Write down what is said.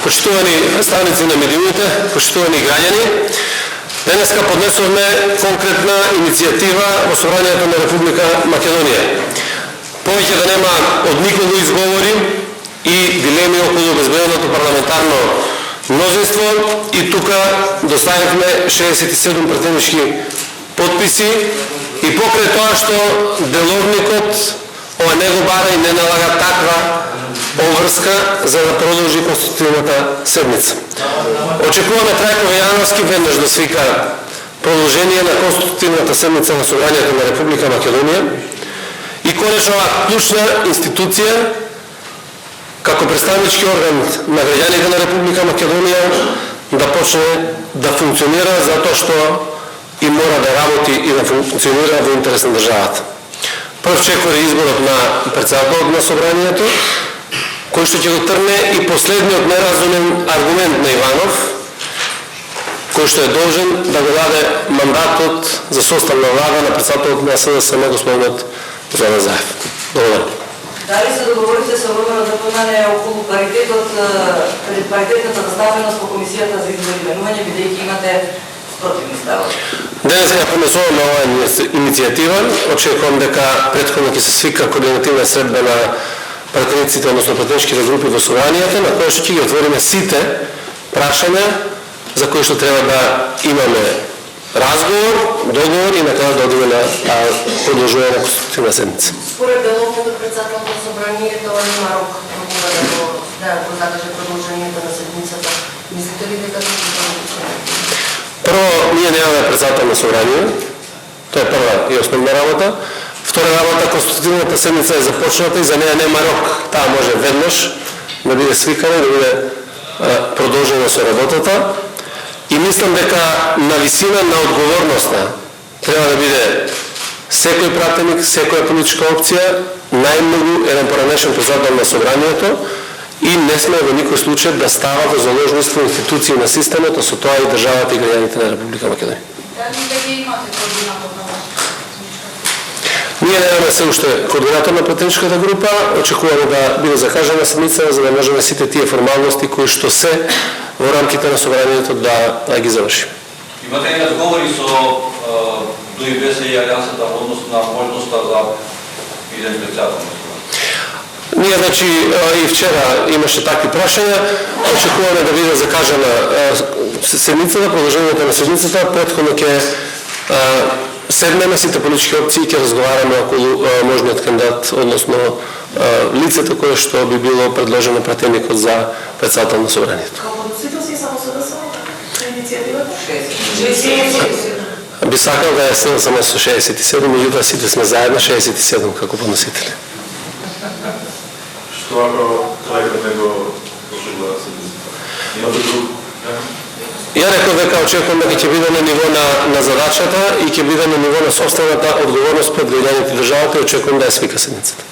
Почитувани ставници на медиумите, почитувани граѓани, денеска поднесуваме конкретна иницијатива во Собранието на Република Македонија. Повеќе да нема од никого изговори и дилеми околу обезбеденото парламентарно мнозинство и тука доставивме 67 претенички подписи и покрај тоа што деловникот ова не го бара и не налага таква обврска за да продолжи конститутивната седмица. Очекуваме Трајко Јановски веднаш да свика продолжение на конститутивната седмица на Собранието на Република Македонија и конечно клучна институција како представнички орган на граѓаните на Република Македонија да почне да функционира затоа што и мора да работи и да функционира во интерес на државата. Прв чекор е изборот на председателот на Собранието, кој што ќе го трне и последниот неразумен аргумент на Иванов, кој што е должен да го даде мандатот за состав на влада на председателот на СДСМ господинот Зоран Заев. Благодарам. Дали се договорите со Румен да помине околу паритетната заставеност по комисијата за избор и именување, бидејќи имате спротивни ставови? Денес ја понесуваме оваа иницијатива. Очекувам дека претходно ќе се свика координативна средба на пратениците, односно пратеничките групи во Собранието, на која што ќе ги отвориме сите прашања за кои што треба да имаме разговор, договор и на крај да одиме на продолжување на конститутивна седмица. Според деловникот председател на Собранието има рок да го закаже продолжението на седмицата. Мислите ли дека ќе се Прво, ние немаме председател на Собрание. Тоа е прва и основна работа. Втора работа, конститутивната седмица е започната и за неја нема рок. Таа може веднаш да биде свикана и да биде продолжена со работата. И мислам дека на висина на одговорноста треба да биде секој пратеник, секоја политичка опција, најмногу еден поранешен председател на Собранието и не сме во никој случај да става во заложниство институции на системот, а со тоа и државата и граѓаните на Република Македонија. Ние немаме се уште координатор на пратеничката група, очекуваме да биде закажана седмица за да можеме сите тие формалности кои што се во рамките на Собранието да ги завршим. Имате ли разговори со ДОИБС и Алијансата во однос на можноста за иден председател? Ние, значи, и вчера имаше такви прашања. Очекуваме да биде закажана седмицата, продолжението на седмицата. Претходно ќе седнеме сите политички опции и ќе разговараме околу можниот кандидат, односно лицето кое што би било предложено пратеникот за председател на Собранието. Како подносител си само СДСМ на иницијативата? Би сакал да е само со 67, меѓутоа сите сме заедно 67 како подносители. Што ако Трајко него пошегува седмицата? Имате друг? Ја реков дека очекувам дека ќе биде на ниво на задачата и ќе биде на ниво на собствената одговорност пред граѓаните државата и очекувам да ја свика седмицата.